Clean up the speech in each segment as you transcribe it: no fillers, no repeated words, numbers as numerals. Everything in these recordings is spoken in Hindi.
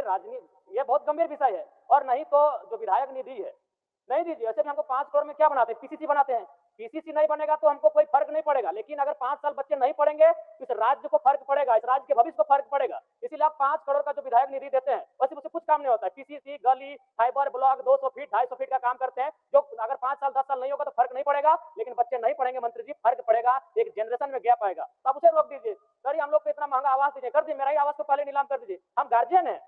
ये बहुत गंभीर विषय है। और नहीं तो जो विधायक निधि है, नहीं दीजिए। ऐसे भी हमको 5 करोड़ में क्या बनाते हैं, पीसीसी बनाते हैं। पीसीसी नहीं बनेगा तो हमको कोई फर्क नहीं पड़ेगा, लेकिन अगर 5 साल बच्चे नहीं पढ़ेंगे तो इस राज्य को फर्क पड़ेगा, इस राज्य के भविष्य को फर्क पड़ेगा। इसीलिए आप 5 करोड़ का जो विधायक निधि देते हैं, वैसे उससे कुछ काम नहीं होता है। पीसीसी, गली, फाइबर ब्लॉक 200 फीट 250 फीट का काम करते हैं, जो अगर 5 साल 10 साल नहीं होगा तो फर्क नहीं पड़ेगा, लेकिन बच्चे नहीं पढ़ेंगे मंत्री जी, फर्क पड़ेगा, एक जनरेशन में गैप आएगा। तो आप उसे रोक दीजिए। सर हम लोग को इतना महंगा आवास दीजिए, कर दीजिए, मेरा ही आवास को पहले नीलाम कर दीजिए। हम गार्जियन है,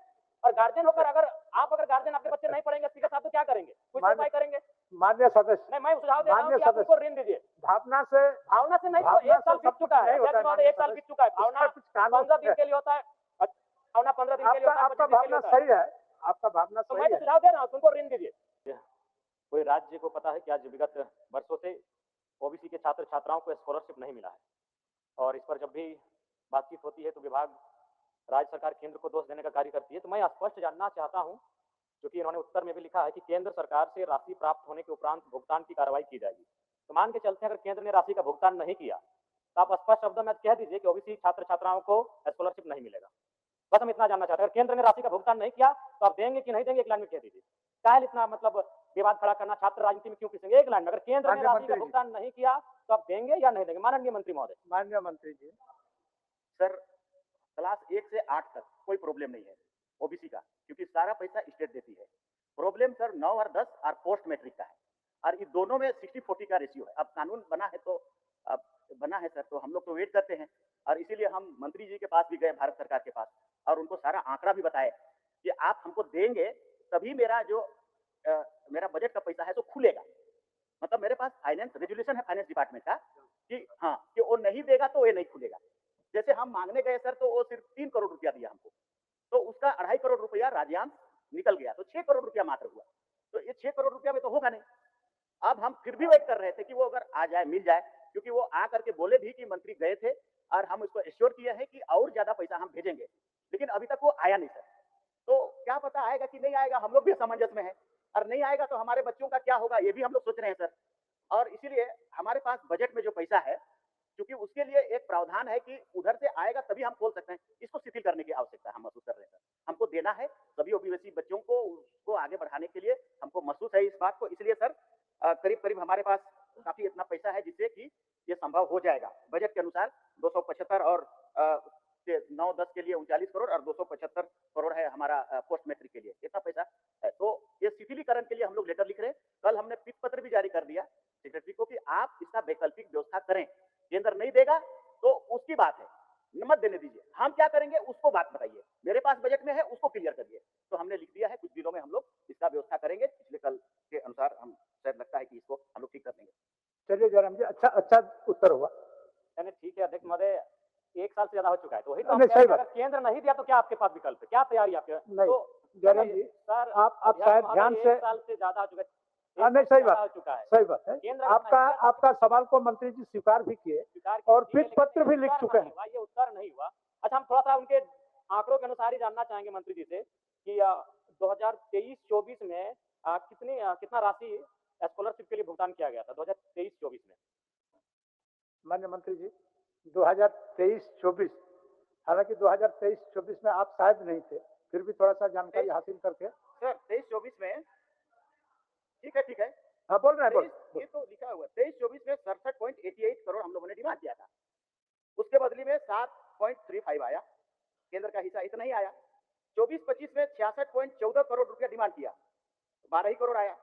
और गार्जियन होकर अगर गार्जियन आपके बच्चे नहीं पढ़ेंगे स्पीकर साहब तो क्या करेंगे, कुछ उपाय करेंगे? माननीय सदस्य, नहीं, मैं सुझाव दे रहा हूं कि आप उनको ऋण दीजिए। भावना से नहीं, तो 1 साल बीत चुका है, 1 साल बीत चुका है। भावना 15 दिन के लिए होता है, भावना 15 दिन के लिए होता है। आपका भावना सही है, आपका भावना तो सही मैं है। सुझाव दे रहा हूं, तुमको ऋण दीजिए। कोई राज्य को पता है कि आज विगत वर्षों से ओबीसी के छात्र छात्राओं को स्कॉलरशिप नहीं मिला है, और इस पर जब भी बातचीत होती है तो विभाग, राज्य सरकार केंद्र को दोष देने का कार्य करती है। तो मैं स्पष्ट जानना चाहता हूं, क्योंकि इन्होंने उत्तर में भी लिखा है कि केंद्र सरकार से राशि प्राप्त होने के उपरांत भुगतान की कार्रवाई की जाएगी। तो मान के चलते हैं अगर केंद्र ने राशि का भुगतान नहीं किया तो आप स्पष्ट शब्दों में कह दीजिए कि ओबीसी छात्र छात्राओं को स्कॉलरशिप नहीं मिलेगा। बस हम इतना जानना चाहते हैं, अगर केंद्र ने राशि का भुगतान नहीं किया तो आप देंगे कि नहीं देंगे, एक लाइन में कह दीजिए। काहे इतना मतलब विवाद खड़ा करना, छात्र राजनीति में क्यों घुसेंगे? एक लाइन में, अगर केंद्र ने राशि का भुगतान नहीं किया तो आप देंगे या नहीं देंगे? माननीय मंत्री महोदय। माननीय मंत्री जी, सर क्लास 1 से 8 तक कोई प्रॉब्लम नहीं है ओबीसी का, क्योंकि सारा पैसा स्टेट देती है। प्रॉब्लम सर 9 और 10 और पोस्ट मैट्रिक का है, और इन दोनों में 60-40 का रेशियो है। अब कानून बना है तो अब बना है सर, तो हम लोग तो वेट करते हैं, और इसीलिए हम मंत्री जी के पास भी गए, भारत सरकार के पास, और उनको सारा आंकड़ा भी बताए कि आप हमको देंगे तभी मेरा जो मेरा बजट का पैसा है तो खुलेगा। मतलब मेरे पास फाइनेंस रेजुलेशन है फाइनेंस डिपार्टमेंट का कि हाँ, कि वो नहीं देगा तो ये नहीं खुलेगा। जैसे हम मांगने गए सर तो वो सिर्फ 3 करोड़ रुपया दिया हमको, तो उसका 2.5 करोड़ रुपया राज्यांश निकल गया, तो 6 करोड़ रुपया मात्र हुआ। तो ये 6 करोड़ रुपया में तो होगा नहीं। अब हम फिर भी वेट कर रहे थे कि वो अगर आ जाए, मिल जाए, क्योंकि वो आ करके बोले भी कि मंत्री गए थे और हम उसको एश्योर किए हैं कि और ज्यादा पैसा हम भेजेंगे, लेकिन अभी तक वो आया नहीं सर। तो क्या पता आएगा कि नहीं आएगा, हम लोग भी असमंजस में है, और नहीं आएगा तो हमारे बच्चों का क्या होगा ये भी हम लोग सोच रहे हैं सर। और इसीलिए हमारे पास बजट में जो पैसा है, क्योंकि उसके लिए एक प्रावधान है कि उधर से आएगा तभी हम खोल सकते हैं, इसको शिथिल करने की आवश्यकता हम महसूस कर रहे हैं सर। हमको देना है सभी ओबीसी बच्चों को, उसको आगे बढ़ाने के लिए हमको महसूस है इस बात को। इसलिए सर करीब करीब हमारे पास काफी इतना पैसा है जिससे कि ये संभव हो जाएगा। बजट के अनुसार 275 और 9-10 के लिए 39 करोड़ और 275 करोड़ है हमारा पोस्ट मैट्रिक के लिए, इतना पैसा है। तो ये शिथिलीकरण के लिए हम लोग लेटर लिख रहे हैं। कल हमने पिक पत्र भी जारी कर दिया सेक्रेटरी को कि आप इसका वैकल्पिक व्यवस्था करें। केंद्र नहीं देगा तो उसकी बात है, मत देने दीजिए, हम क्या करेंगे उसको बात बताइए, मेरे पास बजट में है उसको क्लियर करिए। तो हमने लिख दिया है, कुछ दिनों में हम लोग इसका व्यवस्था करेंगे। पिछले कल के अनुसार हम शायद लगता है कि इसको हम लोग ठीक कर देंगे। चलिए जयराम जी, अच्छा उत्तर हुआ। यानी ठीक है अध्यक्ष महोदय, 1 साल से ज्यादा हो चुका है, तो वही तो नहीं, सही बात। अगर केंद्र नहीं दिया तो क्या आपके पास विकल्प है, क्या तैयारी आपके? नहीं, तो जयराम जी सर आप शायद ध्यान से, 1 साल से ज्यादा हो चुका है। नहीं सही बात, हो चुका है, सही बात है। आपका सवाल को मंत्री जी स्वीकार भी किए और पिक पत्र भी लिख चुके हैं। ये उत्तर नहीं हुआ। अच्छा, हम थोड़ा सा उनके आंकड़ों के अनुसार ही जानना चाहेंगे मंत्री जी से कि 2023-24 में कितना राशि स्कॉलरशिप के लिए भुगतान किया गया था 2023-24 में? माननीय मंत्री जी, 2023-24, हालांकि 2023-24 में आप शायद नहीं थे, फिर भी थोड़ा सा जानकारी हासिल करके। सर 23-24 में ठीक है, हाँ बोल रहे हैं, ये तो लिखा हुआ 23-24 में 67.88 करोड़ हम लोगों ने डिमांड किया था। उसके बदले में 7.35 आया, केंद्र का हिस्सा इतना ही आया। 24-25 में 66.14 करोड़ रुपया डिमांड किया, 12 ही करोड़ आया।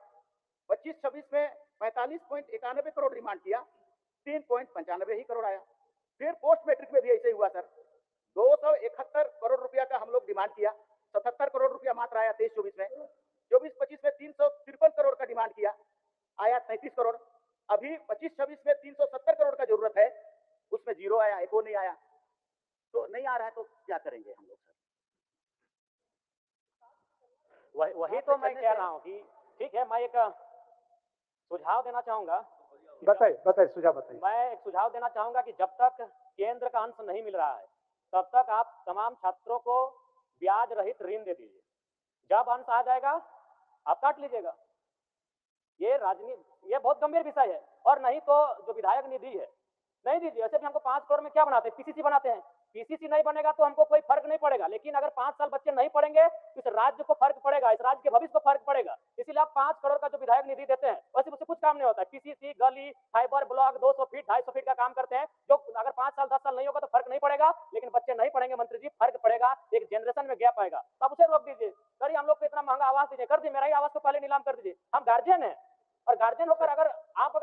25-26 में 45.91 करोड़ डिमांड किया, 3.95 ही करोड़ आया। फिर पोस्ट मैट्रिक में भी ऐसे ही हुआ सर, 271 करोड़ रुपया का हम लोग डिमांड किया, 77 करोड़ रुपया मात्र आया 23-24 में। 24-25 में 353 करोड़ का डिमांड किया, आया 33 करोड़। अभी 25-26 में 370 करोड़ का जरूरत है, उसमें जीरो आया, एक नहीं आया। तो नहीं आ रहा है तो क्या करेंगे हम लोग सर? वही तो मैं कह रहा हूँ कि ठीक है, मैं एक सुझाव देना चाहूंगा। बताइए सुझाव बताइए। मैं एक सुझाव देना चाहूंगा कि जब तक केंद्र का अंश नहीं मिल रहा है तब तक आप तमाम छात्रों को ब्याज रहित ऋण दे दीजिए। जब अंश आ जाएगा आप काट लीजिएगा। ये बहुत गंभीर विषय है। और नहीं तो जो विधायक निधि है, नहीं दीजिए। ऐसे भी हमको 5 करोड़ में क्या बनाते हैं, पीसीसी बनाते हैं। पीसीसी नहीं बनेगा तो हमको कोई फर्क नहीं पड़ेगा, लेकिन अगर 5 साल बच्चे नहीं पढ़ेंगे तो इस राज्य को फर्क पड़ेगा, इस राज्य के भविष्य को फर्क पड़ेगा। इसीलिए आप 5 करोड़ का जो विधायक निधि देते हैं वैसे उससे कुछ काम नहीं होता है। पीसीसी, गली, फाइबर ब्लॉक 200 फीट 250 फीट का काम करते हैं, जो अगर 5 साल 10 साल नहीं होगा तो फर्क नहीं पड़ेगा, लेकिन बच्चे नहीं पढ़ेंगे मंत्री जी, फर्क पड़ेगा, एक जनरेशन में गैप आएगा। तो आप उसे रोक दीजिए, सर हम लोग को इतना महंगा आवास दीजिए, कर दीजिए, मेरा ही आवास को पहले नीलाम कर दीजिए। हम गार्जियन है, और गार्जियन होकर अगर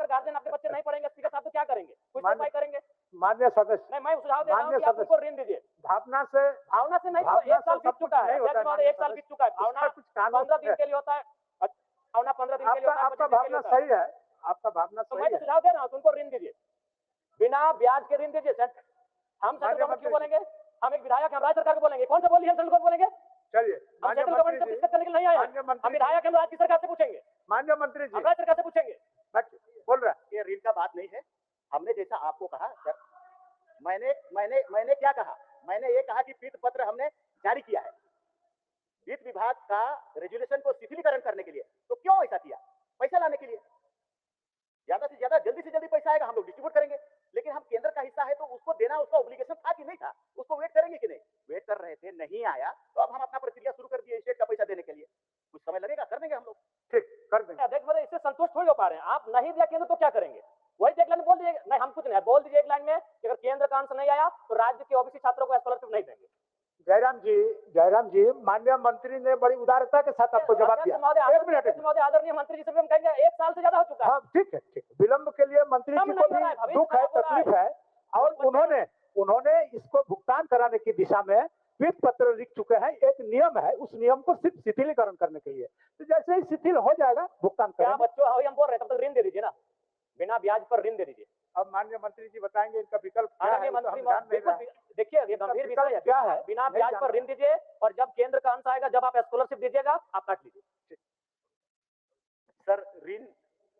गार्जियन आपके बच्चे नहीं पढ़ेंगे स्पीकर साहब तो क्या करेंगे, कुछ उपाय करेंगे? मान्य सदस्य, नहीं, मैं सुझाव दे रहा हूं कि आप उनको ऋण दीजिए। भावना से नहीं, तो भावना 1 साल से बीत सब कुछ चुका है, नहीं होता है, अध्यक्ष महोदय, 1 साल बीत चुका है। भावना कुछ कानून 15 दिन है। के लिए होता है, भावना 15 दिन के लिए होता है, आपका 25 दिन के भावना लिए होता है। सही है, आपका भावना तो सही मैं तो है। सुझाव दे रहा हूँ कि उनको ऋण दीजिए, बिना ब्याज के ऋण दीजिए। हम सेंट्रल गवर्नमेंट क्यों बोलेंगे? हम एक विधायक, हम राज्य सरकार को बोलेंगे। कौन सा बोलिए, हम सेंट्रल गवर्नमेंट बोलेंगे? चलिए, हम माननीय सेंट्रल मंत्री गवर्नमेंट से जी, डिस्कस करने के लिए नहीं आए माननीय हैं। मंत्री हम विधायक, हम राज्य सरकार से पूछेंगे, माननीय मंत्री जी, हम राज्य सरकार से पूछेंगे। बोल रहा है। ये ऋण का बात नहीं है। हमने जैसा आपको कहा सर, मैंने क्या कहा, मैंने ये कहा कि पीत पत्र हमने जारी किया है वित्त विभाग का रेजुलेशन को शिथिलीकरण करने के लिए। तो क्यों ऐसा किया? पैसा लाने के लिए। ज्यादा से ज्यादा जल्दी से जल्दी पैसा आएगा, हम लोग डिस्ट्रीब्यूट करेंगे, लेकिन हम केंद्र का हिस्सा है तो उसको देना, उसका ऑब्लिगेशन था कि नहीं था, उसको वेट करेंगे कि नहीं? वेट कर रहे थे, नहीं आया तो अब हम अपना प्रक्रिया शुरू कर दिए स्टेट का पैसा देने के लिए। कुछ समय लगेगा, कर देंगे हम लोग। ठीक, कर देंगे। अध्यक्ष महोदय, इससे संतुष्ट थोड़ी हो पा रहे हैं आप। नहीं दिया केंद्र तो क्या करेंगे? वही एक लाइन बोल दीजिए, नहीं हम कुछ नहीं, बोल दीजिए एक लाइन में कि अगर केंद्र का अंश नहीं आया तो राज्य के ओबीसी छात्रों को स्कॉलरशिप नहीं देंगे। जयराम जी, माननीय मंत्री ने बड़ी उदारता के साथ आपको जवाब दिया। एक मिनट, आदरणीय मंत्री जी से भी हम कहेंगे 1 साल से ज्यादा हो चुका है। हाँ ठीक है, ठीक है। विलंब के लिए मंत्री जी को भी दुख है, तकलीफ है, और उन्होंने इसको भुगतान कराने की दिशा में वित्त पत्र लिख चुके हैं। एक नियम है, उस नियम को सिर्फ शिथिलीकरण करने के लिए, तो जैसे ही शिथिल हो जाएगा भुगतान क्या करेंगे। बच्चों, हम बोल रहे हैं तब तक ऋण दे दीजिए ना, बिना ब्याज पर ऋण दे दीजिए। अब माननीय मंत्री जी बताएंगे इनका विकल्प क्या है, आदरणीय तो हम मंत्री जान नहीं रहे हैं। देखिए, ये गंभीर विषय है। क्या है, बिना नहीं ब्याज जान पर रहे। ऋण दीजिए, और जब केंद्र का अंश आएगा, जब आप स्कॉलरशिप दीजिएगा, आप काट लीजिए। सर, ऋण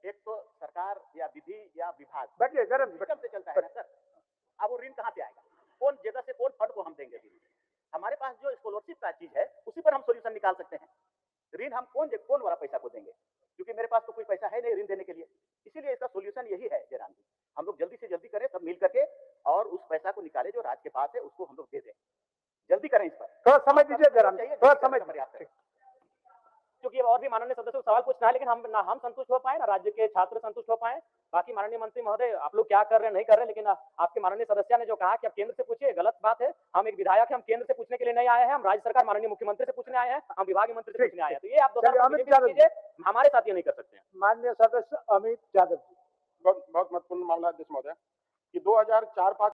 एक तो सरकार या विधि या विभाग बैठिए जरा, सिस्टम से चलता है ना सर। अब वो ऋण कहाँ से आएगा? कौन जगह से, कौन फंड को हम देंगे ऋण? हमारे पास जो स्कॉलरशिप का चीज है उसी पर हम सोल्यूशन निकाल सकते हैं। ऋण हम कौन वाला पैसा को देंगे? क्योंकि मेरे पास तो कोई पैसा है नहीं ऋण देने के लिए। इसीलिए इसका सोल्यूशन यही है जयराम जी, हम लोग जल्दी से जल्दी करें, सब मिल करके, और उस पैसा को निकाले जो राज्य के पास है, उसको हम लोग दे दें। जल्दी करें इस पर। थोड़ा समय दीजिए जयराम जी, थोड़ा समय पर्याप्त है। क्योंकि और भी माननीय सदस्य को सवाल पूछना है, लेकिन हम संतुष्ट हो पाए ना राज्य के छात्र संतुष्ट हो पाए। बाकी माननीय मंत्री महोदय, आप लोग क्या कर रहे हैं नहीं कर रहे हैं, लेकिन आपके माननीय सदस्य ने जो कहा कि आप केंद्र से पूछिए, गलत बात है। हम एक विधायक है, हम केंद्र से पूछने के लिए नहीं आए हैं, हम राज्य सरकार माननीय मुख्यमंत्री से पूछने आए हैं, हम विभागीय मंत्री से पूछने आए हैं। तो ये आप कीजिए, हमारे साथ ये नहीं कर सकते हैं। माननीय सदस्य अमित यादव जी। बहुत महत्वपूर्ण मामला है अध्यक्ष महोदय कि 2004-5